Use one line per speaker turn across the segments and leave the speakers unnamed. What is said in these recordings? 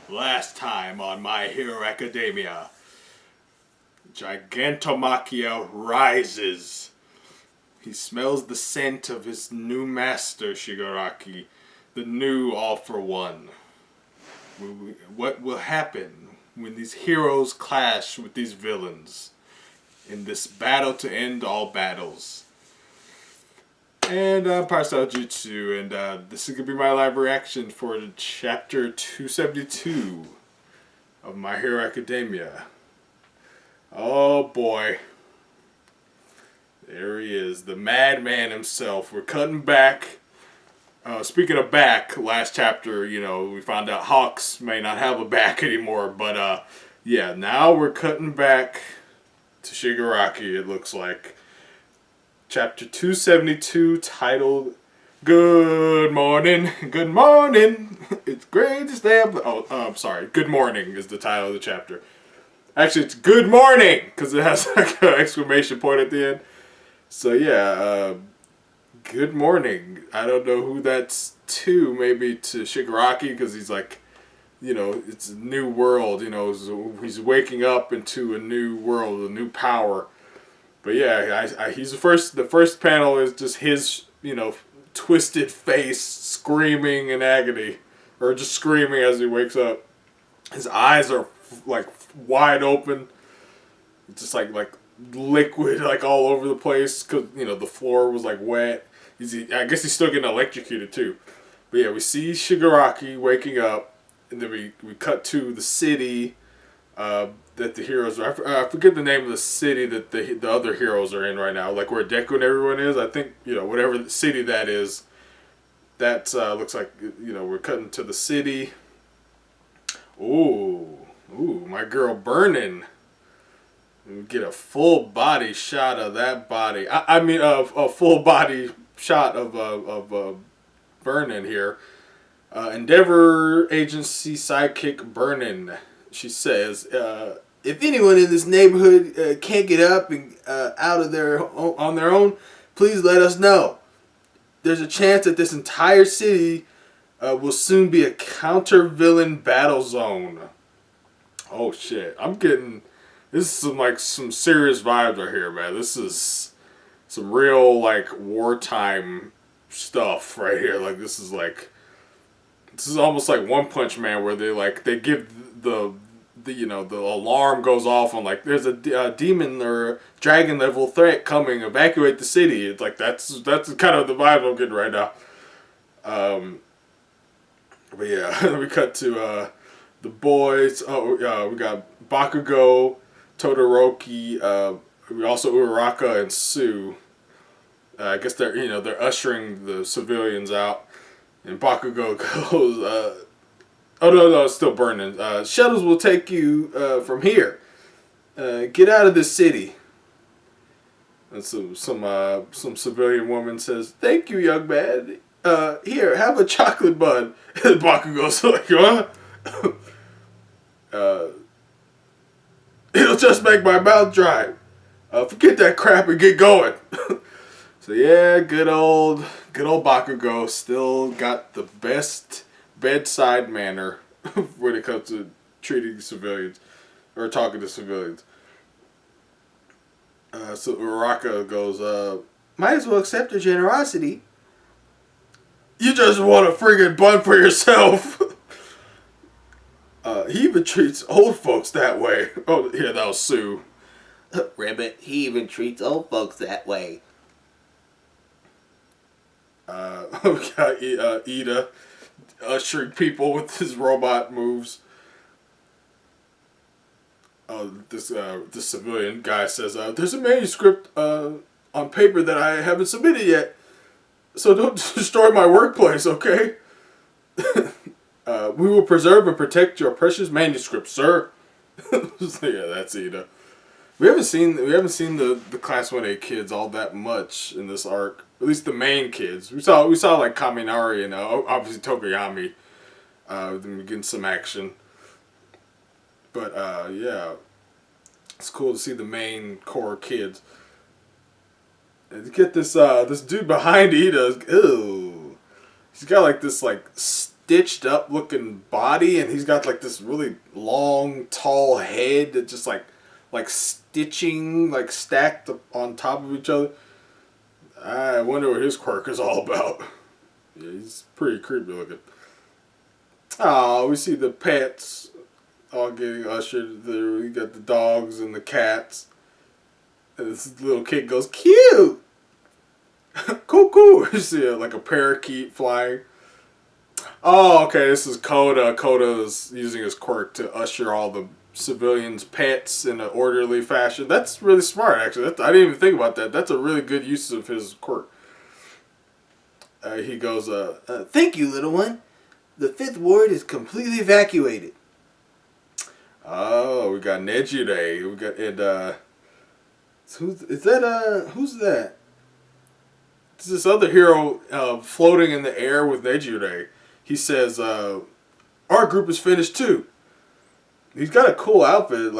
Last time on My Hero Academia, Gigantomachia rises. He smells the scent of his new master, Shigaraki, the new All for One. What will happen when these heroes clash with these villains in this battle to end all battles? And I'm Parasal Jutsu, and this is going to be my live reaction for chapter 272 of My Hero Academia. Oh boy. There he is, the madman himself. We're cutting back. Speaking of back, last chapter, we found out Hawks may not have a back anymore, but yeah, now we're cutting back to Shigaraki, it looks like. Chapter 272, titled Good Morning, Good Morning, it's great to stay up. I'm sorry, Good Morning is the title of the chapter. Actually, it's Good Morning, because it has like an exclamation point at the end. So yeah, Good Morning. I don't know who that's to, maybe to Shigaraki, because he's like, it's a new world, he's waking up into a new world, a new power. But yeah, he's the first. The first panel is just his, twisted face, screaming in agony, or just screaming as he wakes up. His eyes are like wide open, just like liquid, like all over the place, because the floor was like wet. I guess he's still getting electrocuted too. But yeah, we see Shigaraki waking up, and then we cut to the city. That the heroes are. I forget the name of the city that the other heroes are in right now, like where Deku and everyone is. I think, whatever city that is, that looks like, we're cutting to the city. Ooh, my girl Burnin. We get a full body shot of that body. I mean, a full body shot of Burnin here. Endeavor Agency sidekick Burnin. She says, if anyone in this neighborhood can't get up and out of on their own, please let us know. There's a chance that this entire city will soon be a counter-villain battle zone. Oh shit! This is some serious vibes right here, man. This is some real wartime stuff right here. This is almost like One Punch Man, where they give the alarm goes off on there's a demon or dragon level threat coming, evacuate the city. It's like that's kind of the vibe I'm getting right now. But yeah, we cut to the boys. We got Bakugo, Todoroki. We also Uraraka and Sue. I guess they're ushering the civilians out, and Bakugo goes. Oh no, it's still burning. Shuttles will take you from here. Get out of this city. And some civilian woman says, "Thank you, young man. Here, have a chocolate bun." And Bakugo's like, "What?" uh, It'll just make my mouth dry. Forget that crap and get going. So yeah, good old Bakugo still got the best bedside manner when it comes to treating civilians or talking to civilians. So Uraraka goes, might as well accept your generosity. You just want a friggin' bun for yourself. He even treats old folks that way. Oh yeah, that was Sue.
Ribbit, he even treats old folks that way.
We got Ida ushering people with his robot moves. This civilian guy says, "There's a manuscript on paper that I haven't submitted yet, so don't destroy my workplace, okay? We will preserve and protect your precious manuscript, sir." So yeah, that's Ida. We haven't seen the Class 1A kids all that much in this arc. At least the main kids. We saw like Kaminari and obviously Tokoyami. Then we getting some action. But yeah, it's cool to see the main core kids. And to get this dude behind Ida, ew. He's got this stitched up looking body, and he's got like this really long, tall head that just like stitching like stacked on top of each other. I wonder what his quirk is all about. Yeah, he's pretty creepy looking. Oh, we see the pets all getting ushered there. We got the dogs and the cats. And this little kid goes, cute! Cuckoo! You see like a parakeet flying. Oh, okay, this is Coda. Coda is using his quirk to usher all the civilians' pets in an orderly fashion. That's really smart, actually. I didn't even think about that. That's a really good use of his quirk. He goes,
thank you, little one. The 5th ward is completely evacuated.
Oh, we got Nejire. We got, and, who's that? It's this other hero floating in the air with Nejire. He says, our group is finished too. He's got a cool outfit,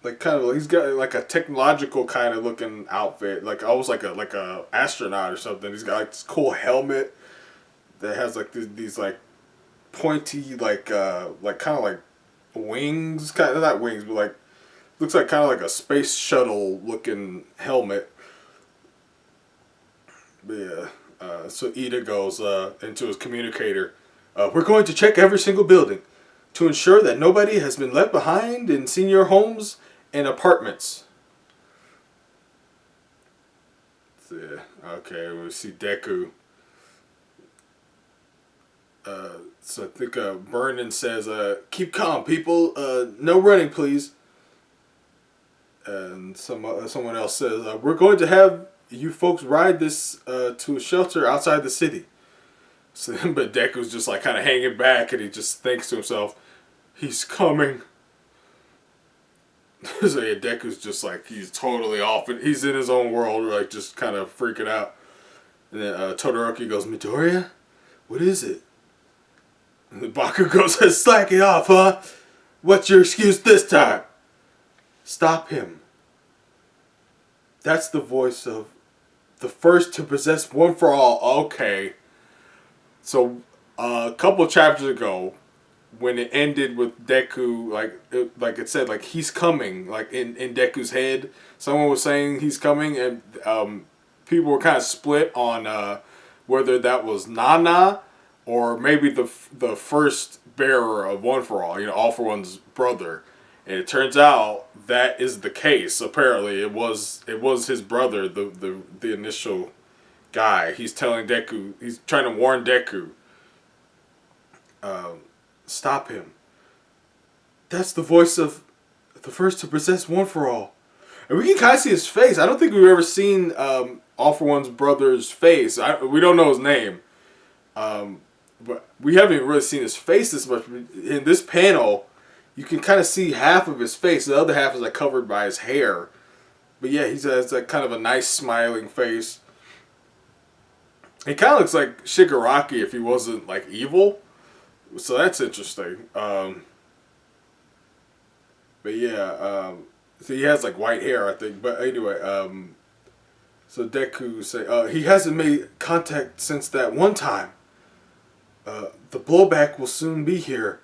he's got like a technological kind of looking outfit, like almost like a astronaut or something. He's got like this cool helmet that has like these like pointy like kind of like wings, kind of not wings, but like looks like kind of like a space shuttle looking helmet. But yeah, so Ida goes into his communicator. We're going to check every single building to ensure that nobody has been left behind in senior homes and apartments. So, yeah, okay, we see Deku. So I think Vernon says, keep calm, people. No running, please. And someone else says, we're going to have you folks ride this to a shelter outside the city. So, but Deku's just like kind of hanging back, and he just thinks to himself, he's coming. So yeah, Deku's just like, he's totally off. He's in his own world, like just kind of freaking out. And then Todoroki goes, Midoriya? What is it? And the Baku goes, slack it off, huh? What's your excuse this time? Stop him. That's the voice of the first to possess one for all. Okay. So, a couple chapters ago, when it ended with Deku, like it said, like he's coming, like in Deku's head, someone was saying he's coming, and people were kind of split on whether that was Nana or maybe the first bearer of One for All, All for One's brother. And it turns out that is the case. Apparently, it was his brother, the initial guy. He's telling Deku, he's trying to warn Deku, stop him. That's the voice of the first to possess One for All. And we can kind of see his face. I don't think we've ever seen All for One's brother's face. We don't know his name. But we haven't even really seen his face this much. In this panel, you can kind of see half of his face. The other half is like covered by his hair. But yeah, he has like kind of a nice smiling face. He kind of looks like Shigaraki if he wasn't like evil. So that's interesting. But yeah, so he has like white hair, I think. But anyway, so Deku say he hasn't made contact since that one time. The blowback will soon be here.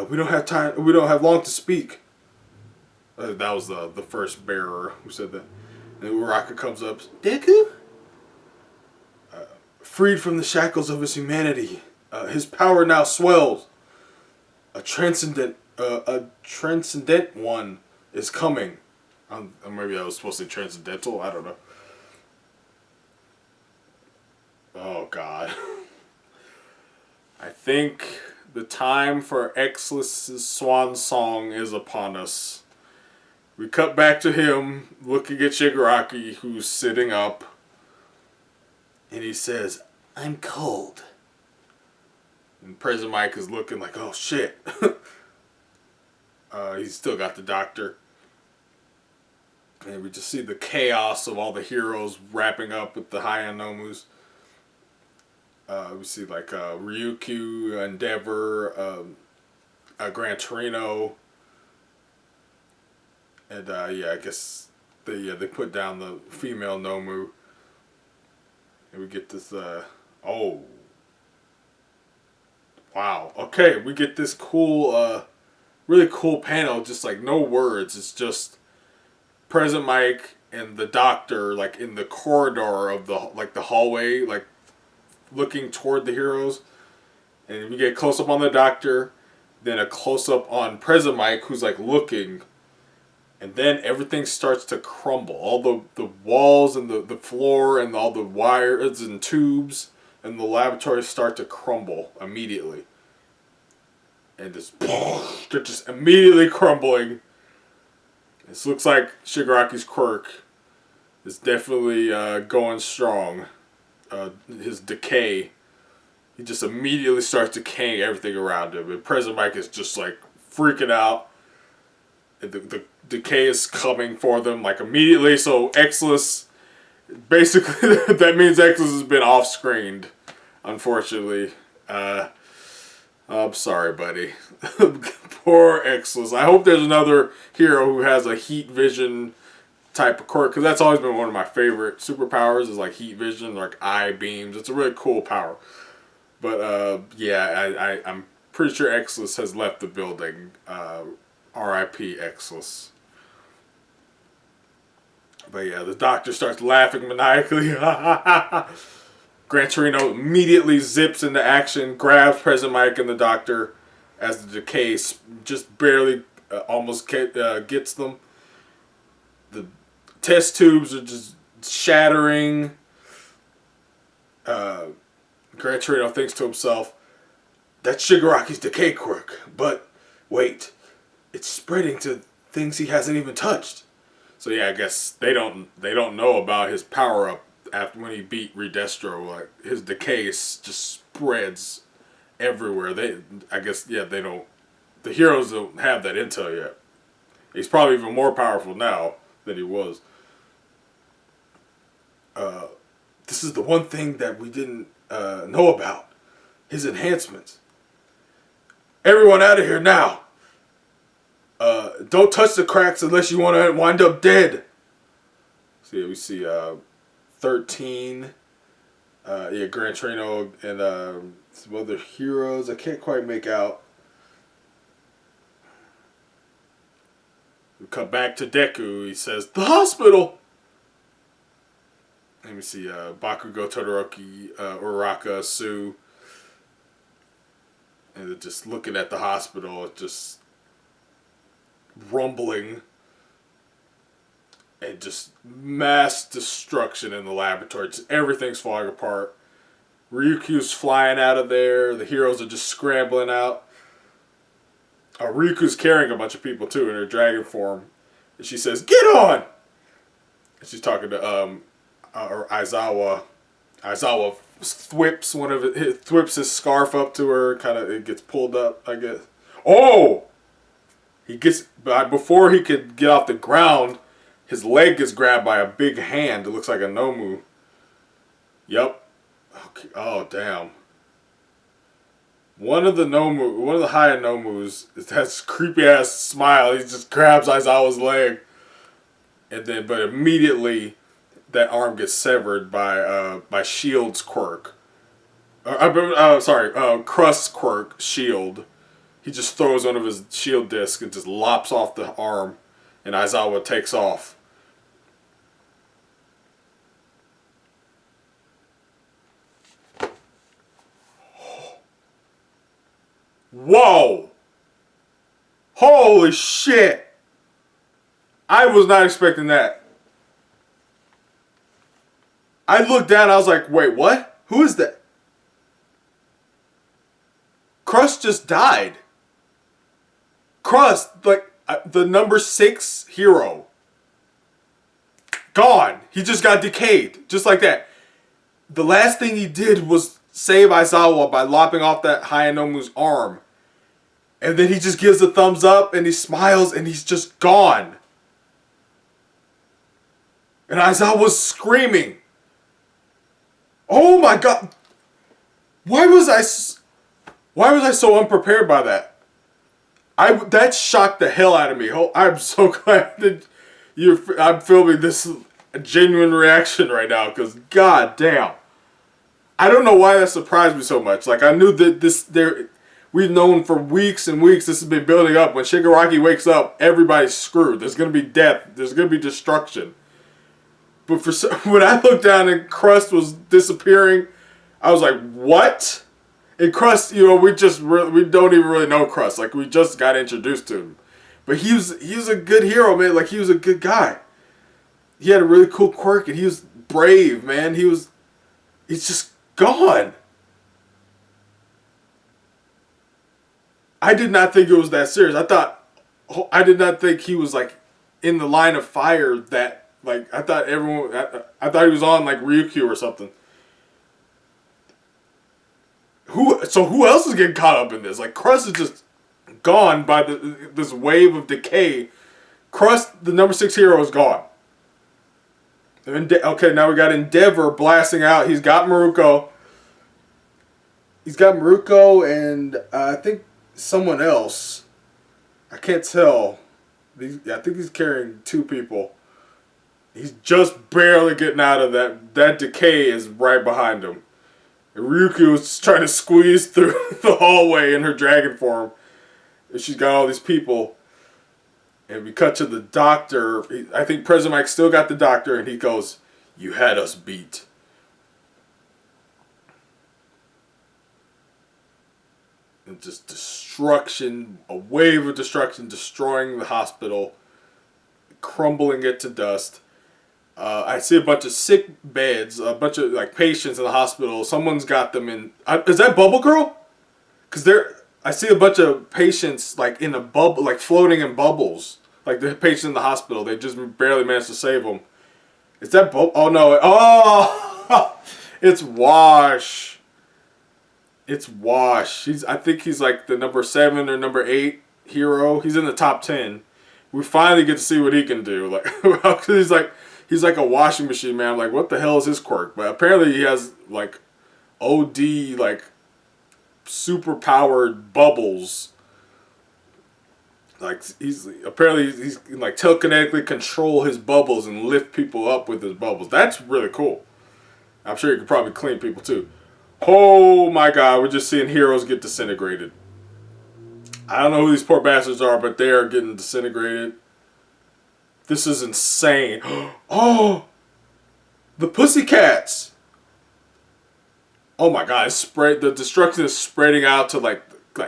We don't have time. We don't have long to speak. That was the first bearer who said that. And then Uraka comes up. Deku? Freed from the shackles of his humanity, his power now swells. A transcendent one is coming. Maybe I was supposed to say transcendental. I don't know. Oh God. I think the time for Exless's swan song is upon us. We cut back to him looking at Shigaraki, who's sitting up. And he says, I'm cold. And President Mike is looking like, oh shit. He's still got the doctor. And we just see the chaos of all the heroes wrapping up with the High Nomus. We see like Ryukyu, Endeavor, Gran Torino. And yeah, I guess they put down the female Nomu. And we get this, Wow. Okay, we get this cool, really cool panel. Just like no words. It's just President Mike and the doctor, like in the corridor of the hallway, like looking toward the heroes. And we get close up on the doctor, then a close up on President Mike, who's like looking. And then everything starts to crumble. All the walls and the floor and all the wires and tubes in the laboratory start to crumble immediately. And just, they're just immediately crumbling. This looks like Shigaraki's quirk is definitely going strong. His decay. He just immediately starts decaying everything around him. And President Mike is just like freaking out. The decay is coming for them like immediately. So Exless, basically that means Exless has been off screened, unfortunately. I'm sorry, buddy. Poor Exless. I hope there's another hero who has a heat vision type of quirk, because that's always been one of my favorite superpowers is like heat vision, like eye beams. It's a really cool power. But yeah, I'm pretty sure Exless has left the building. R.I.P. Exless. But yeah, the doctor starts laughing maniacally. Gran Torino immediately zips into action, grabs President Mike and the doctor as the decay just barely almost gets them. The test tubes are just shattering. Gran Torino thinks to himself, that's Shigaraki's decay quirk. But wait, it's spreading to things he hasn't even touched. So yeah, I guess they don't know about his power up after when he beat Redestro. Like his decay just spreads everywhere. I guess they don't. The heroes don't have that intel yet. He's probably even more powerful now than he was. This is the one thing that we didn't know about. His enhancements. Everyone out of here now. Don't touch the cracks unless you want to wind up dead. So yeah, we see 13. Gran Torino and some other heroes. I can't quite make out. We come back to Deku. He says, the hospital! Let me see. Bakugo, Todoroki, Uraraka, Sue. And they're just looking at the hospital. Just rumbling. And just mass destruction in the laboratory. Just everything's falling apart. Ryukyu's flying out of there. The heroes are just scrambling out. Ryukyu's carrying a bunch of people too in her dragon form. And she says, get on! And she's talking to Aizawa. Aizawa thwips his scarf up to her. It gets pulled up, I guess. Oh! Before he could get off the ground, his leg gets grabbed by a big hand. It looks like a Nomu. Yep. Okay. Oh, damn. One of the higher Nomus has this creepy ass smile. He just grabs Aizawa's leg. But immediately that arm gets severed by Shield's quirk. Crust's quirk, Shield. He just throws one of his shield discs and just lops off the arm, and Aizawa takes off. Whoa! Holy shit! I was not expecting that. I looked down, I was like, wait, what? Who is that? Crust just died. Crust, the number 6 hero. Gone. He just got decayed. Just like that. The last thing he did was save Aizawa by lopping off that Hayanomu's arm. And then he just gives a thumbs up and he smiles and he's just gone. And Aizawa's screaming. Oh my god. Why was I so unprepared by that? That shocked the hell out of me. I'm so glad that I'm filming this genuine reaction right now, because god damn. I don't know why that surprised me so much. Like, I knew that we've known for weeks and weeks this has been building up. When Shigaraki wakes up, everybody's screwed. There's going to be death. There's going to be destruction. But when I looked down and Crust was disappearing, I was like, what? And Crust, you know, we don't even really know Crust. Like, we just got introduced to him. But he was a good hero, man. Like, he was a good guy. He had a really cool quirk, and he was brave, man. He's just gone. I did not think it was that serious. I did not think he was, like, in the line of fire that, like, I thought he was on, like, Ryukyu or something. Who else is getting caught up in this? Like, Crust is just gone by this wave of decay. Crust, the number 6 hero, is gone. Okay, now we got Endeavor blasting out. He's got Maruko. And I think someone else. I can't tell. I think he's carrying 2 people. He's just barely getting out of that. That decay is right behind him. And Ryukyu is just trying to squeeze through the hallway in her dragon form. And she's got all these people. And we cut to the doctor. I think President Mike still got the doctor. And he goes, "You had us beat." And just destruction. A wave of destruction destroying the hospital. Crumbling it to dust. I see a bunch of sick beds, a bunch of like patients in the hospital. Someone's got them in. Is that Bubble Girl? Because I see a bunch of patients like in a bubble, like floating in bubbles. Like the patient in the hospital, they just barely managed to save them. Is that Bubble? Oh no! Oh, it's Wash. It's Wash. I think he's like the number 7 or number 8 hero. He's in the top 10. We finally get to see what he can do. Like, because he's like a washing machine, man. I'm like, what the hell is his quirk? But apparently he has like OD, like super powered bubbles. Like he can like telekinetically control his bubbles and lift people up with his bubbles. That's really cool. I'm sure he could probably clean people too. Oh my god, we're just seeing heroes get disintegrated. I don't know who these poor bastards are, but they are getting disintegrated. This is insane. Oh! The Pussycats! Oh my god, the destruction is spreading out to like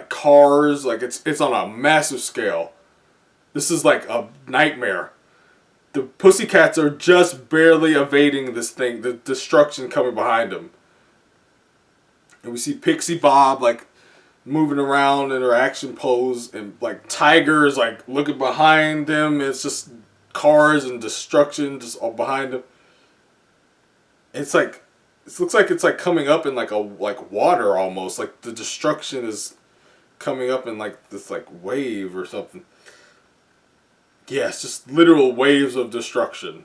cars. Like it's on a massive scale. This is like a nightmare. The Pussycats are just barely evading this thing, the destruction coming behind them. And we see Pixie Bob like moving around in her action pose, and like Tiger's like looking behind them. It's just cars and destruction just all behind them. It's like it looks like it's like coming up in like water almost. Like the destruction is coming up in like this like wave or something. Yeah, it's just literal waves of destruction.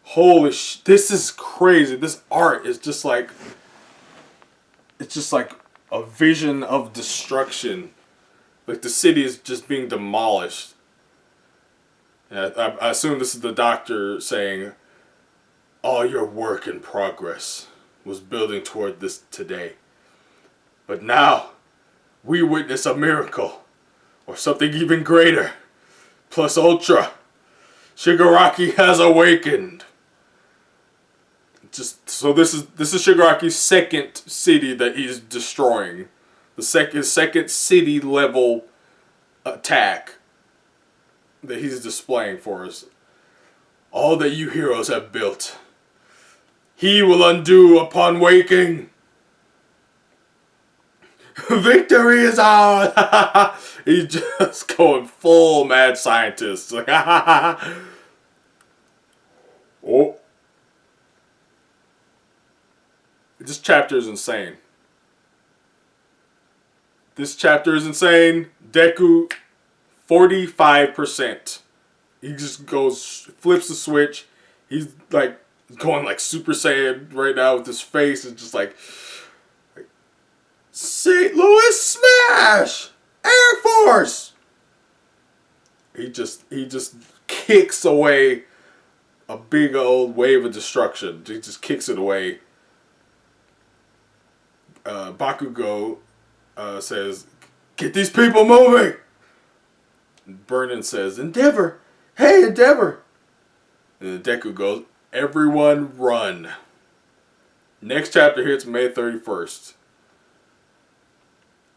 Holy this is crazy. This art is just like, it's just like a vision of destruction. Like the city is just being demolished. And I assume this is the doctor saying, all your work in progress was building toward this today. But now, we witness a miracle. Or something even greater. Plus Ultra. Shigaraki has awakened. So this is Shigaraki's second city that he's destroying. His second city level attack that he's displaying for us. All that you heroes have built, he will undo upon waking. Victory is ours! He's just going full mad scientist. Like, oh. This chapter is insane. Deku, 45%. He just flips the switch. He's like going like Super Saiyan right now with his face. It's just like St. Louis Smash! Air Force! He just kicks away a big old wave of destruction. He just kicks it away. Bakugo says, "Get these people moving." And Burnin says, "Endeavor, hey Endeavor." And then Deku goes, "Everyone run." Next chapter hits May 31st.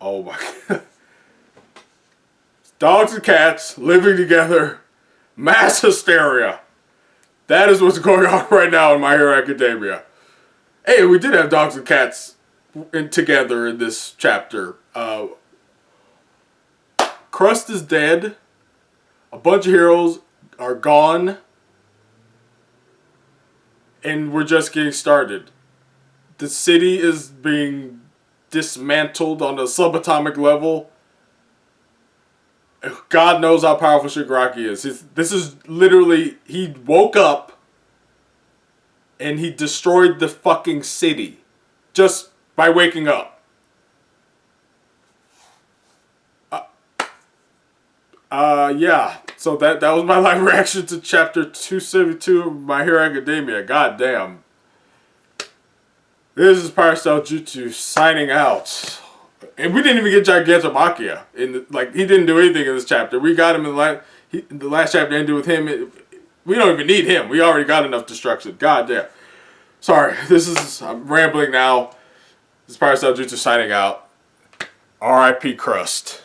Oh my god. Dogs and cats living together. Mass hysteria. That is what's going on right now in My Hero Academia. Hey, we did have dogs and cats together in this chapter. Crust is dead. A bunch of heroes are gone. And we're just getting started. The city is being dismantled on a subatomic level. God knows how powerful Shigaraki is. This is literally, he woke up and he destroyed the fucking city just by waking up. Yeah. So that was my live reaction to chapter 272 of My Hero Academia. God damn. This is Parasol Jutsu signing out. And we didn't even get Gigantomachia. He didn't do anything in this chapter. We got him in the last chapter ended with him. We don't even need him. We already got enough destruction. God damn. Sorry, I'm rambling now. This is Parasol Jutsu signing out. R.I.P. Crust.